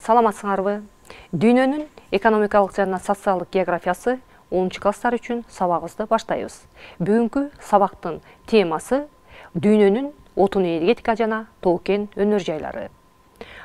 Саламатсыңарбы? Дүйнөнүн экономикалык жана социалдык географиясы 10 класстар үчүн сабагыбызды баштайбыз. Бүгүнкү сабактын темасы дүйнөнүн отун энергетика жана тоо кен өнөр жайлары.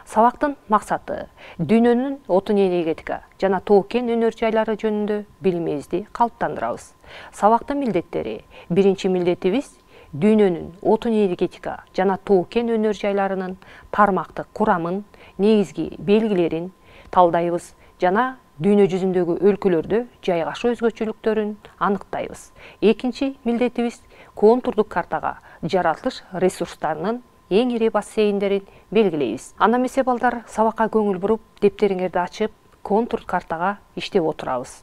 Сабактын максаты дүйнөнүн отун энергетика жана тоо кен өнөр жайлары жөнүндө билимибизди калыптандырабыз. Сабактын милдеттери: биринчи милдетибиз дүйнөнүн отун энергетика жана тоо кен өнөр жайларынын тармактык курамын, негизги белгилерин талдайбыз жана дүйнө жүзүндөгү өлкөлөрдө жайгашуу өзгөчөлүктөрүн аныктайбыз. Экинчи милдетибиз контурдук картага жаратылыш ресурстарынын эң ири бассейндерин белгилейбиз. Андан эмесе балдар, сабакка көңүл буруп, дептериңерди ачып, контур картага иштеп отурабыз.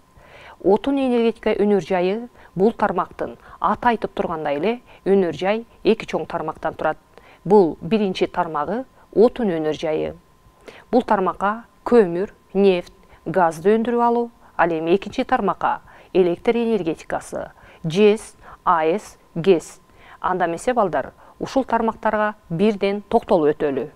Отун энергетика өнөр жайы бул тармактын аты айтып тургандай эле өнөр жай эки чоң тармактан турат. Бул биринчи тармагы отун өнөр жайы. Бул тармакка көмүр, нефть, газды өндүрүп алуу, ал эми экинчи тармакка электр энергетикасы, ЖЭС, АЭС, ГЭС. Анда эмесе балдар, ушул тармактарга бирден токтолуп өтөлү.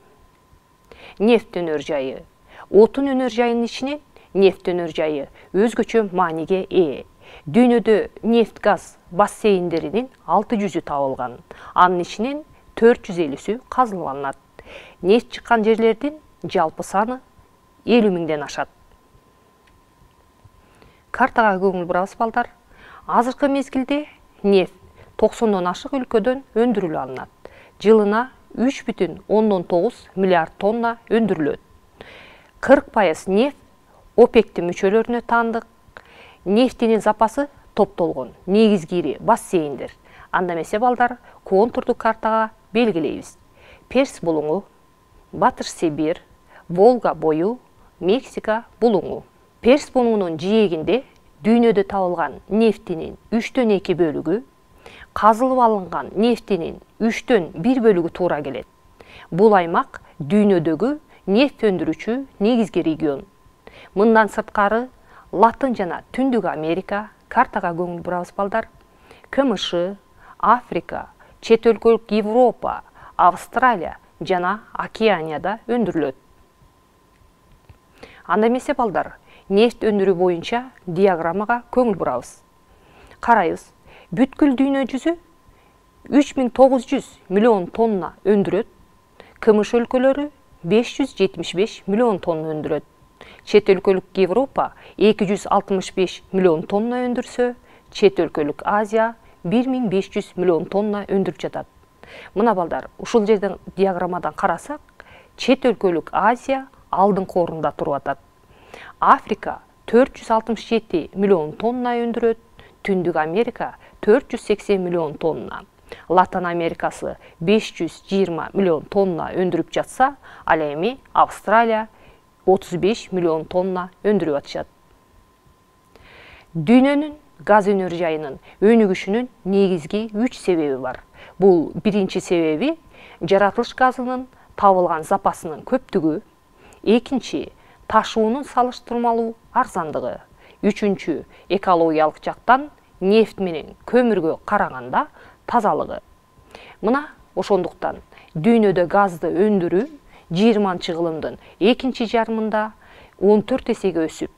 Нефть өнөр жайы. Отун өнөр жайынын ичинен нефть өнөр жайы өзгөчө мааниге ээ. Дүйнөдө нефть газ бассейндеринин 600-ü табылган. Анын ичинен 450-сү казыланат. Нефть чыккан жерлердин жалпы саны 50 миңден ашат. Картага көңүл бурабыз балдар. Азыркы мезгилде нефть 90дон ашык өлкөдөн өндүрүлүп алынат. Жылына 3,9 миллиард тонна өндүрүлөт. 40% нефть ОПЕК'тин мүчөлөрүнө таандык. Нефтинин запасы топтолгон негизги ири бассейндер. Анда эмесе балдар, контурдук картага белгилейбиз. Перс булуңу, Батыш Сибирь, Волга бою, Мексика булуңу. Перс булуңунун жээгинде дүйнөдө табылган нефтинин 3/2 бөлүгү, казылып алынган нефтинин 3/1 бөлүгү туура келет. Бул аймак дүйнөдөгү нефть өндүрүүчү негизги регион. Мындан сырткары Латын жана Түндүк Америка, картага көңүл бурабыз балдар, КМШ, Африка, чет өлкөлүк Европа, Австралия жана Океанияда өндүрүлөт. Анда эмесе балдар, нефть өндүрүү боюнча диаграммага көңүл бурабыз. Карайбыз, бүткүл дүйнө жүзү 3900 миллион тонна өндүрөт. КМШ өлкөлөрү 575 миллион тонна өндүрөт. Чет өлкөлүк Европа 265 миллион тонна өндүрсө, чет өлкөлүк Азия 1500 миллион тонна өндүрүп жатат. Мына балдар, ушул жерден диаграммадан карасак, чет өлкөлүк Азия алдыңкы орунда туруп атат. Африка 467 миллион тонна өндүрөт, Түндүк Америка 480 миллион тонна. Латын Америкасы 520 миллион тонна өндүрүп жатса, ал эми Австралия 35 миллион тонна өндүрүп атышат. Дүйнөнүн газ өнөр жайынын өнүгүшүнүн негизги 3 себеби бар. Бул биринчи себеби жаратылыш газынын табылган запасынын көптүгү, экинчи ташуунун салыштырмалуу арзандыгы, үчүнчү экологиялык жактан нефть менен көмүргө караганда тазалыгы. Мына ошондуктан дүйнөдө газды өндүрүү 20-кылымдын экинчи жарымында 14 эсеге өсүп,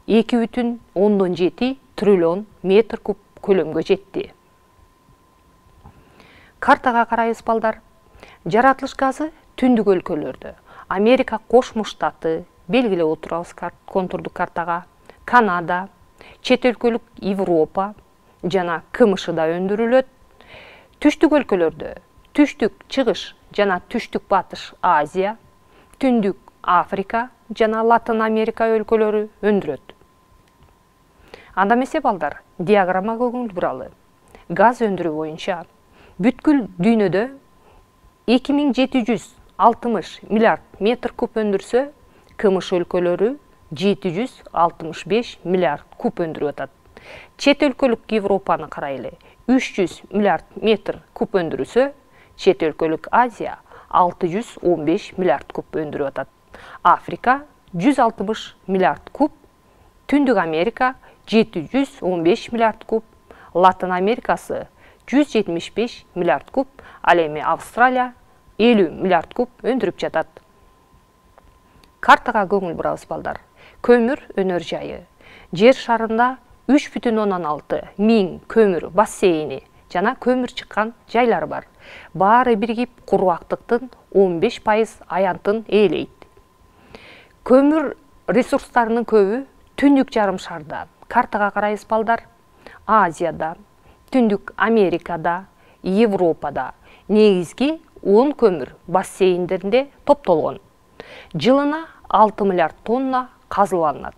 2,7 триллион метр куб көлөмгө жетти. Картага карайбыз балдар. Жаратылыш газы түндүк өлкөлөрдө, Америка Кошмо Штаты белгилеп отурабыз контурдук картага, Канада, чет өлкөлүк Европа жана КМШда өндүрүлөт. Түштүк өлкөлөрдө түштүк чыгыш жана түштүк батыш Азия, Түндүк Африка жана Латын Америка өлкөлөрү өндүрөт. Анда эмесе балдар, диаграммага көңүл буралы. Газ өндүрүү боюнча бүткүл дүйнөдө 2760 миллиард метр куб өндүрсө, КМШ өлкөлөрү 765 миллиард куб өндүрүп атат. Чет өлкөлүк Европаны карайлы, 300 миллиард метр куб өндүрүсө, чет өлкөлүк Азия 615 миллиард куб өндүрүп атат. Африка 160 миллиард куб, Түндүк Америка 715 миллиард куб, Латын Америкасы 175 миллиард куб, ал эми Австралия 50 миллиард куб өндүрүп жатат. Картага көңүл бурабыз балдар. Көмүр өнөр жайы. Жер шарында 3,6 миң көмүр бассейни жана көмүр чыккан жайлар бар. Баары биригип кургактыктын 15% аянтын ээлейт. Көмүр ресурстарынын көбү түндүк жарым шарда. Картага карайбыз балдар. Азияда, Түндүк Америкада, Европада негизги 10 көмүр бассейндеринде топтолгон. Жылына 6 миллиард тонна казыланат.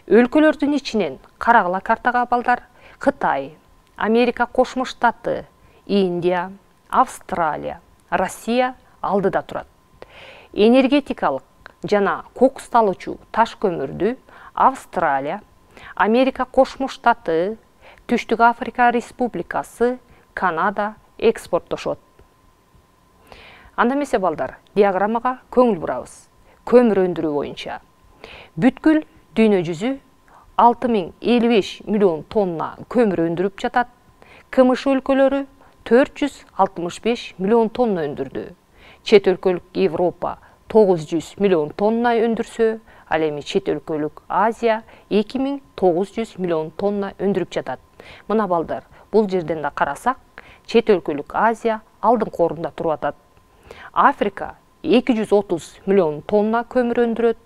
Өлкөлөрдүн ичинен карагыла картага балдар. Кытай, Америка Кошмо Штаты, Индия, Австралия, Россия алдыда турат. Энергетикалык жана кокусталуучу таш көмүрдү Австралия, Америка Кошмо Штаты, Түштүк Африка Республикасы, Канада экспорттошот. Анда эмесе балдар, диаграммага көңүл бурабыз. Көмүр өндүрүү боюнча. Бүткүл дүйнө жүзү 6055 миллион тонна көмүр өндүрүп жатат. КМШ өлкөлөрү 465 миллион тонна өндүрдү. Чет өлкөлүк Европа 900 миллион тонна өндүрсө, ал эми чет өлкөлүк Азия 2900 миллион тонна өндүрүп жатат. Мына балдар, бул жерден да карасак, чет өлкөлүк Азия алдыңкы орунда туруп атат. Африка 230 миллион тонна көмүр өндүрөт.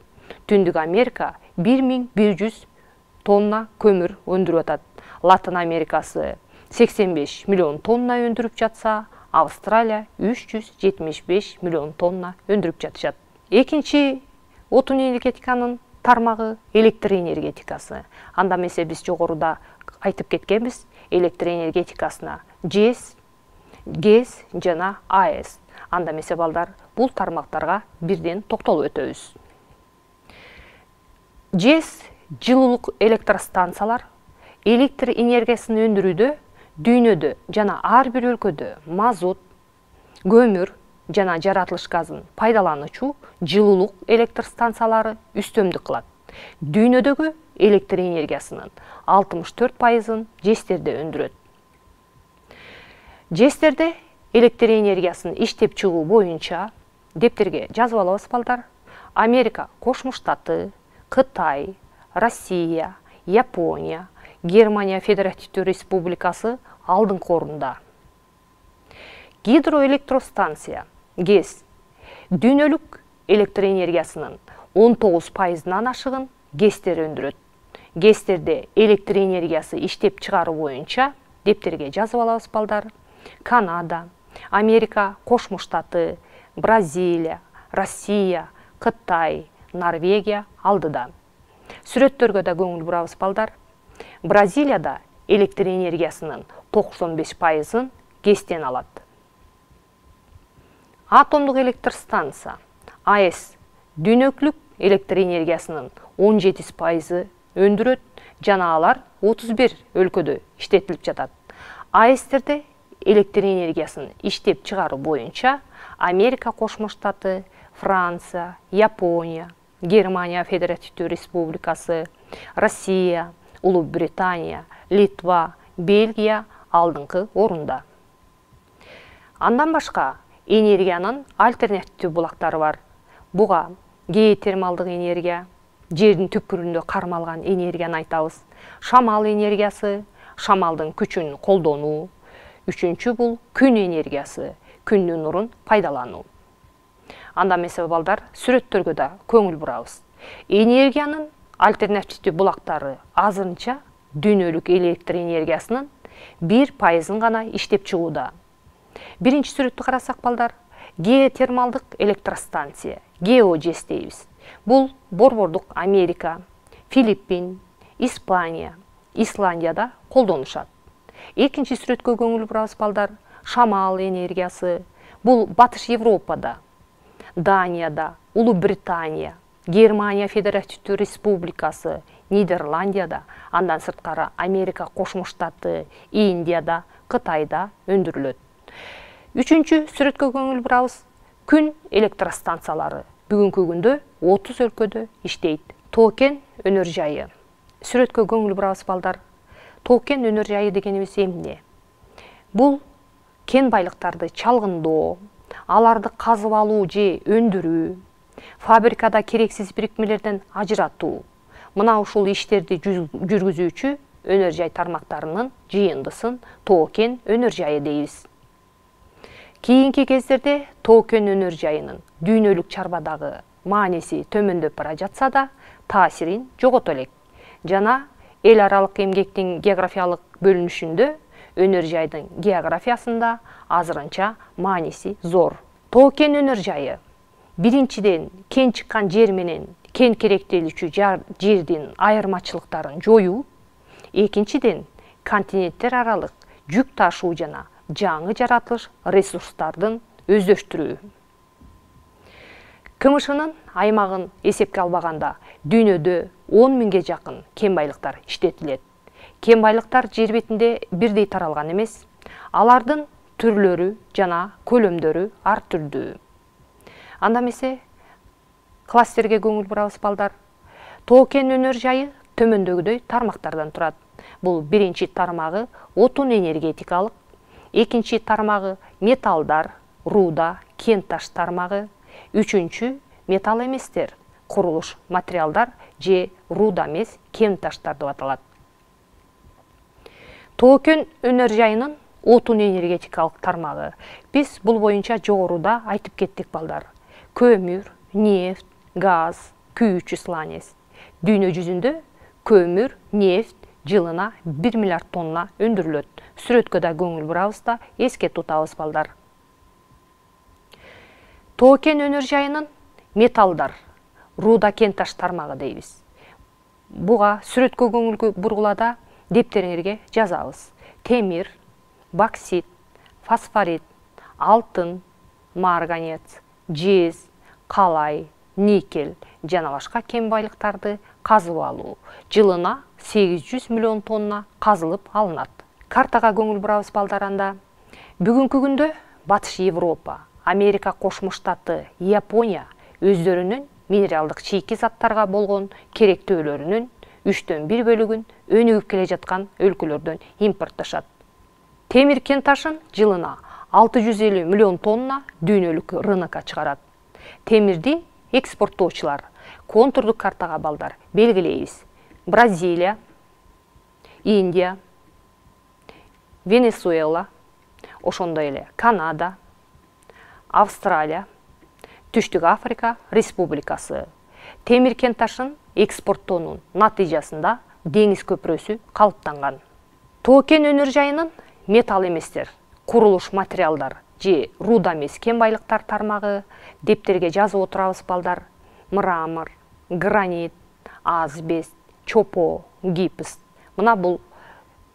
Түндүк Америка 1100 тонна көмүр өндүрүп атат. Латын Америкасы 85 миллион тонна өндүрүп жатса, Австралия 375 миллион тонна өндүрүп жатышат. Экинчи отун энергетиканын тармагы электр энергетикасы. Анда эмесе биз жогоруда айтып кеткенбиз, электр энергетикасына ЖЭС, ГЭС жана АЭС. Анда эмесе балдар, бул тармактарга бирден токтолуп өтөбүз. ЖЭС жылуулук электростанциялар электр энергиясын өндүрүүдө дүйнөдө жана ар бир өлкөдө мазут, көмүр жана жаратылыш газын пайдалануучу жылуулук электростанциялары үстөмдүк кылат. Дүйнөдөгү электр энергиясынын 64%-ын ЖЭСтерде өндүрөт. ЖЭСтерде электр энергиясын иштеп чыгуу боюнча дептерге жазып алабыз балдар. Америка Кошмо Штаты, Кытай, Россия, Япония, Германия Федеративдүү Республикасы алдыңкы орунда. Гидроэлектростанция ГЭС дүйнөлүк электр энергиясынын 19%-дан ашыгын ГЭСтер өндүрөт. ГЭСтерде электр энергиясы иштеп чыгаруу боюнча дептерге жазып алабыз балдар. Канада, Америка Кошмо Штаты, Бразилия, Россия, Кытай, Норвегия алдыда. Сүрөттөргө да көңүл бурабыз балдар. Бразилияда электр энергиясынын 95%-ын ГЭСтен алат. Атомдук электростанция АЭС дүйнөлүк электр энергиясынын 17%-ы өндүрөт жана алар 31 өлкөдө иштетилип жатат. АЭСтерде электр энергиясын иштеп чыгаруу боюнча Америка Кошмо Штаты, Франция, Япония, Германия Федеративдүү Республикасы, Россия, Улуу Британия, Литва, Бельгия алдыңкы орунда. Андан башка энергиянын альтернативдүү булактары бар. Буга геотермалдык энергия, жердин түпкүрүндө кармалган энергияны айтабыз. Шамал энергиясы, шамалдын күчүн колдонуу. Үчүнчү бул күн энергиясы, күндүн нурун пайдалануу. Анда эмесе балдар, сүрөттөргө да көңүл бурабыз. Энергиянын альтернативдүү булактары азырынча дүйнөлүк электр энергиясынын 1%-ын гана иштеп чыгууда. Биринчи сүрөттү карасак балдар, геотермалдык электростанция, ГЭО-ЖЭС дейбиз. Бул борбордук Америка, Филиппин, Испания, Исландияда колдонушат. Экинчи сүрөткө көңүл бурабыз балдар, шамал энергиясы. Бул Батыш Европада, Данияда, Улуу Британия, Германия Федеративдүү Республикасы, Нидерландияда, андан сырткары Америка Кошмо Штаты, Индияда, Кытайда өндүрүлөт. Үчүнчү сүрөткө көңүл бурабыз, күн электростанциялары бүгүнкү күндө 30 өлкөдө иштейт. Тоо-Кен өнөр жайы. Сүрөткө көңүл бурабыз балдар. Тоо-Кен өнөр жайы дегенибиз эмне? Бул кен байлыктарды чалгындоо, аларды казып алуу же өндүрүү, фабрикада керексиз бирикмелерден ажыратуу. Мына ушул иштерди жүргүзүүчү өнөр жай тармактарынын жыйындысын тоо-кен өнөр жайы дейбиз. Кийинки кездерде тоо-кен өнөр жайынын дүйнөлүк чарбадагы мааниси төмөндөп бара жатса да, таасирин жогото элек жана эл аралык эмгектин географиялык бөлүнүшүндө өнөр жайдын географиясында азырынча мааниси зор. Тоо-кен өнөр жайы биринчиден кен чыккан жер менен кен керектелүүчү жердин айырмачылыктарын жоюу, экинчиден континенттер аралык жүк ташуу жана жаңы жаратылыш ресурстардын өздөштүрүү. КМШнын аймагын эсепке албаганда дүйнөдө 10 миңге жакын кен байлыктар иштетилет. Кен байлыктар жер бетинде бирдей таралган эмес, алардын түрлөрү жана көлөмдөрү ар түрдүү. Анда эмесе кластерге көңүл бурабыз балдар. Тоо-кен өнөр жайы төмөндөгүдөй тармактардан турат. Бул биринчи тармагы отун энергетикалык, экинчи тармагы металлдар, руда, кен таш тармагы, үчүнчү металл эместер, курулуш материалдар же руда эмес кен таштар деп аталат. Тоо-кен өнөр жайынын отун энергетикалык тармагы. Биз бул боюнча жогоруда айтып кеттик балдар. Көмүр, нефть, газ, күйүүчү сланец. Дүйнө жүзүндө көмүр, нефть жылына 1 миллиард тонна өндүрүлөт. Сүрөткө да көңүл бурабыз да эске тутабыз балдар. Тоо-кен өнөр жайынын металлдар, руда, кен таш тармагы дейбиз. Буга сүрөткө көңүл бургулада дептериңерге жазабыз. Темир, боксит, фосфорит, алтын, марганец, жез, калай, никель жана башка кен байлыктарды казып алуу. Жылына 800 миллион тонна казылып алынат. Картага көңүл бурабыз балдаранда. Бүгүнкү күндө Батыш Европа, Америка Кошмо Штаты, Япония өздөрүнүн минералдык чийки заттарга болгон керектөөлөрүнүн 1/3 бөлүгүн өнүгүп келе жаткан өлкөлөрдөн импортташат. Темир кен ташын жылына 650 миллион тонна дүйнөлүк рынокко чыгарат. Темирди экспорттоочулар контурдук картага балдар белгилейбиз. Бразилия, Индия, Венесуэла, ошондой эле Канада, Австралия, Түштүк Африка Республикасы. Темир кен ташын экспорттоонун натыйжасында деңиз көпүрөсү калыптанган. Тоо-кен өнөр жайынын металл эместер, курулуш материалдар же руда эмес кен байлыктар тармагы дептерге жазып отурабыз балдар. Мрамор, гранит, асбест, чопо, гипс. Мына бул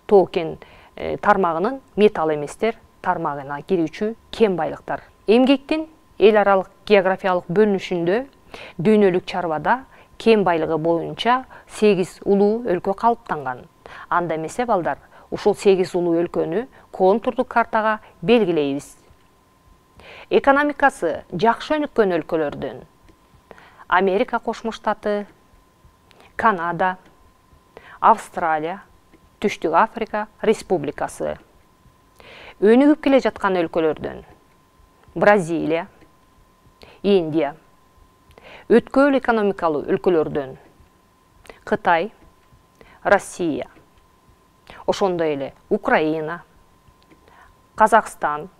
тоо-кен тармагынын металл эместер тармагына кирүүчү кен байлыктар. Эмгектин эл аралык географиялык бөлүнүшүндө дүйнөлүк чарбада кен байлыгы боюнча 8 улуу өлкө калыптанган. Анда эмесе балдар, ушул 8 улуу өлкөнү контурдук картага белгилейбиз. Экономикасы жакшы өнүккөн өлкөлөрдөн Америка Кошмо Штаты, Канада, Австралия, Түштүк Африка Республикасы. Өнүгүп келе жаткан өлкөлөрдөн Бразилия, Индия. Өткөл экономикалуу өлкөлөрдөн Кытай, Россия. Ошондой эле Украина, Казакстан,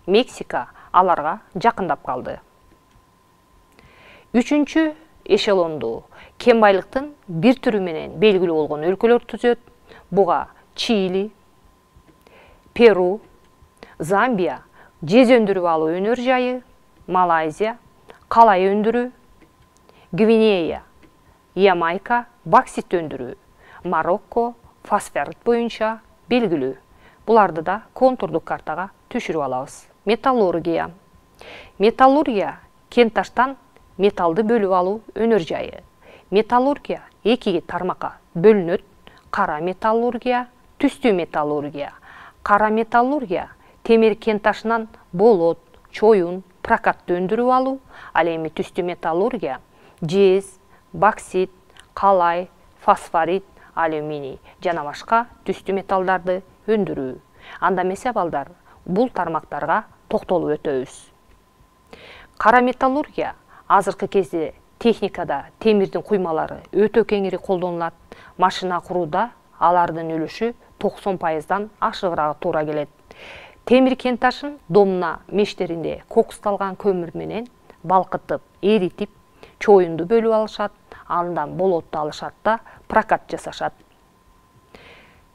Мексика аларга жакындап калды. Үчүнчү эшелонду кен байлыктын бир түрү менен белгилүү болгон өлкөлөр түзөт. Буга Чили, Перу, Замбия жез өндүрүп алуу өнөр жайы, Малайзия калай өндүрүү, Гвинея, Ямайка боксит өндүрүү, Марокко фосфорит боюнча белгилүү. Буларды да контурдук картага түшүрүп алабыз. Металлургия. Металлургия кен таштан металлды бөлүп алуу өнөр жайы. Металлургия экиге тармакка бөлүнөт. Кара металлургия, түстүү металлургия. Кара металлургия темир кен ташынан болот, чоюн, прокатты өндүрүп алуу. Ал эми түстүү металлургия жез, боксит, калай, фосфорит, алюминий жана башка түстүү металлдарды өндүрүү. Анда эмесе балдар, бул тармактарга токтолуп өтөбүз. Кара металлургия азыркы кезде техникада темирдин куймалары өтө кеңири колдонулат. Машина курууда алардын үлүшү 90%дан ашыгыраагы туура келет. Темир кенташын домна мештеринде кокусталган көмүр менен балкытып, эритип, чоюнду бөлүп алышат, андан болотту алышат да прокат жасашат.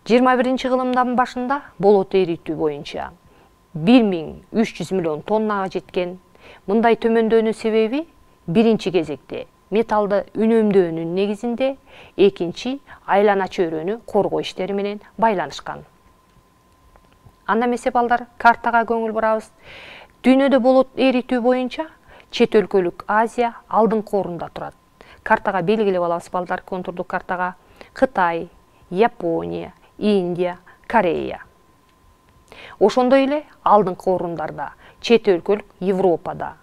21-кылымдын башында болот эритүү боюнча 1300 миллион тоннага жеткен. Мындай төмөндөөнүн себеби биринчи кезекте металлды үнөмдөөнүн негизинде, экинчи айлана чөйрөнү коргоо иштери менен байланышкан. Анда эмесе балдар, картага көңүл бурабыз. Дүйнөдө болот эритүү боюнча чет өлкөлүк Азия алдыңкы орунда турат. Картага белгилеп алабыз балдар, контурдук картага: Кытай, Япония, Индия, Корея. Ошондой эле алдыңкы орундарда чет өлкөлүк Европада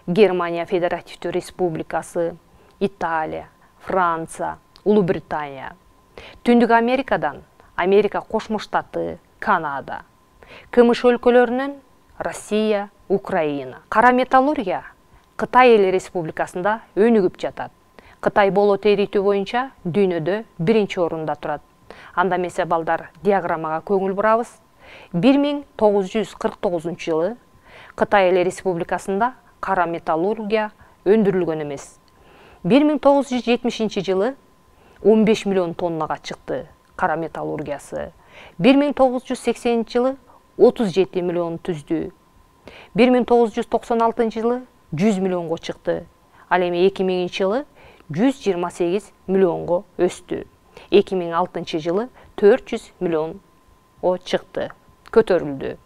Германия Федеративдүү Республикасы, Италия, Франция, Улуу Британия. Түндүк Америкадан Америка Кошмо Штаты, Канада. КМШ өлкөлөрүнөн Россия, Украина. Кара металлургия Кытай эл республикасында өнүгүп жатат. Кытай болот эритүү боюнча дүйнөдө биринчи орунда турат. Анда эмесе балдар, диаграммага көңүл бурабыз. 1949-жылы Кытай эл республикасында кара металлургия өндүрүлгөн эмес. 1970-жылы 15 миллион тоннага чыкты кара металлургиясы. 1980-жылы 37 миллион түздү. 1996-жылы 100 миллионго чыкты. Ал эми 2000-жылы 128 миллионго өстү. 2006-жылы 400 миллионго чыкты, көтөрүлдү.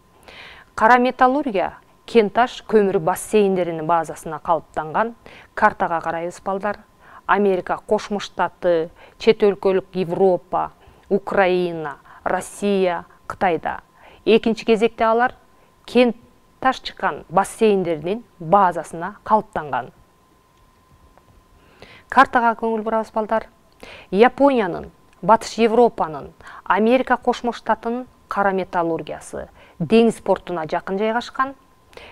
Кара металлургия кенташ көмүр бассейндеринин базасына калыптанган. Картага карайбыз балдар. Америка Кошмо Штаты, чет өлкөлүк Европа, Украина, Россия, Кытайда. Экинчи кезекте алар кенташ чыккан бассейндеринин базасына калыптанган. Картага көңүл бурабыз балдар. Япониянын, Батыш Европанын, Америка Кошмо Штатынын кара металлургиясы деңиз портуна жакын жайгашкан.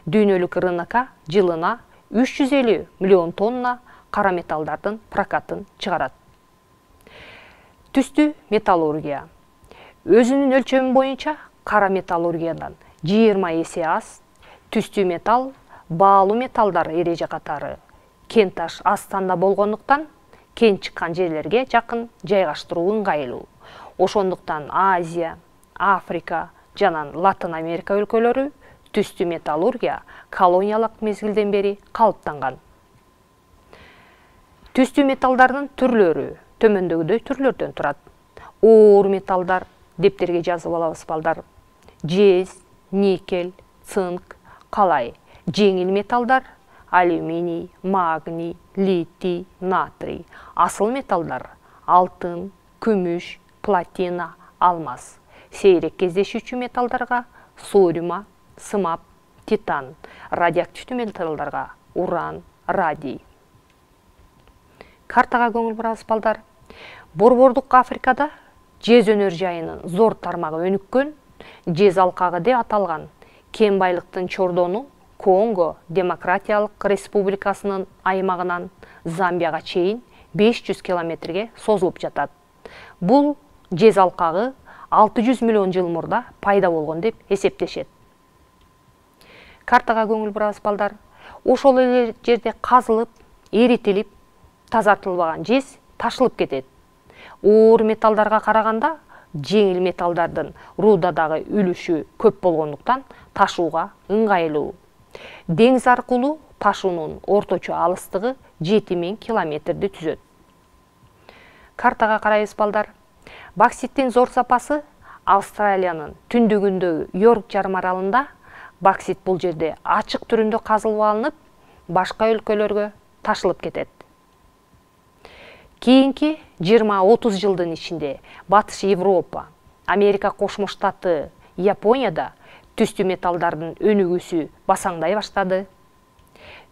Дүйнөлүк рынокко жылына 350 миллион тонна кара металлдардын прокатын чыгарат. Түстүү металлургия. Өзүнүн өлчөмү боюнча кара металлургиядан 20 эсе аз. Түстүү металл баалуу металлдар эреже катары. Кенташ аз санда болгондуктан кен чыккан жерлерге жакын жайгаштыруу ыңгайлуу. Ошондуктан Азия, Африка жана Латын Америка өлкөлөрү түстүү металлургия колониялык мезгилден бери калыптанган. Түстүү металлдардын түрлөрү төмөндөгүдөй түрлөрдөн турат. Оор металлдар, дептерге жазып алабыз балдар. Жез, никель, цинк, калай. Жеңил металлдар: алюминий, магний, литий, натрий. Асыл металлдар: алтын, күмүш, платина, алмаз. Сейрек кездешүүчү металлдарга сориума, сымап, титан. Радиоактивдүү металлдарга уран, радий. Картага көңүл бурабыз балдар. Борбордук Африкада жез өнөр жайынын зор тармагы өнүккөн. Жез алкагы деп аталган кен байлыктын чордону Конго Демократиялык Республикасынын аймагынан Замбияга чейин 500 километрге созулуп жатат. Бул жез алкагы 600 миллион жыл мурда пайда болгон деп эсептешет. Картага көңүл бурабыз балдар. Ошол эле жерде казылып, эритилип, тазартылбаган жез ташылып кетет. Оор металлдарга караганда жеңил металлдардын рудадагы үлүшү көп болгондуктан ташууга ыңгайлуу. Деңиз аркылуу ташуунун орточо алыстыгы 7000 километрди түзөт. Картага карайбыз балдар. Бокситтин зор сапасы Австралиянын түндүгүндөгү Йорк жарым аралында. Боксит бул жерде ачык түрүндө казылып алынып, башка өлкөлөргө ташылып кетет. Кийинки 20-30 жылдын ичинде Батыш Европа, Америка Кошмо Штаты, Японияда түстүү металлдардын өнүгүүсү басаңдай баштады.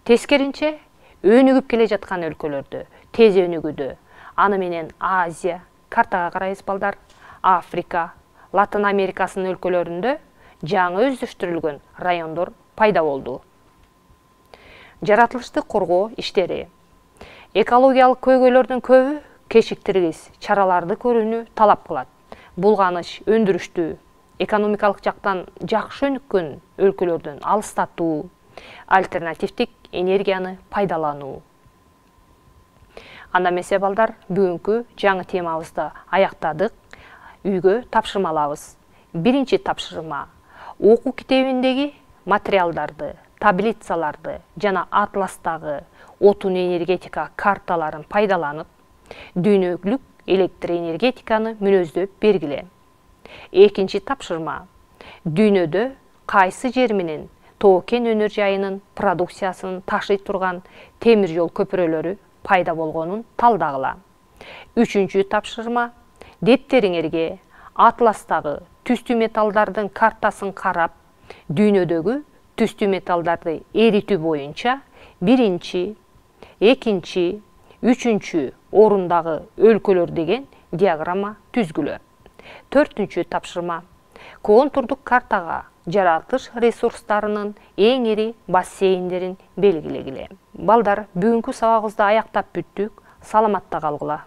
Тескеринче, өнүгүп келе жаткан өлкөлөрдө тез өнүгүүдө. Аны менен Азия, картага карайбыз балдар, Африка, Латын Америкасынын өлкөлөрүндө жаңы өздөштүрүлгөн райондор пайда болду. жаратылышты коргоо иштери. Экологиялык көйгөйлөрдүн көбү кечиктиргис чараларды көрүүнү талап кылат. Булганыш өндүрүштү экономикалык жактан жакшы өнүккөн өлкөлөрдөн алыстатуу, альтернативдик энергияны пайдалануу. Анда эмесе балдар, бүгүнкү жаңы темабызды аяктадык. Үйгө тапшырма алабыз. Биринчи тапшырма: окуу китебиндеги материалдарды, таблицаларды жана атластагы отун энергетика карталарын пайдаланып, дүйнөлүк электр энергетиканы мүнөздөп бергиле. Экинчи тапшырма: дүйнөдө кайсы жер менен Тоо-Кен өнөр жайынын продукциясын ташый турган темир жол көпүрөлөрү пайда болгонун талдагыла. Үчүнчү тапшырма: дептериңерге атластагы түстүү металлдардын картасын карап, дүйнөдөгү түстүү металлдарды эритүү боюнча биринчи, экинчи, үчүнчү орундагы өлкөлөр деген диаграмма түзгүлө. Төртүнчү тапшырма: контурдук картага жаратылыш ресурстарынын эң ири бассейндерин белгилегиле. Балдар, бүгүнкү сабагыбызды аяктап бүттүк. Саламатта калгыла.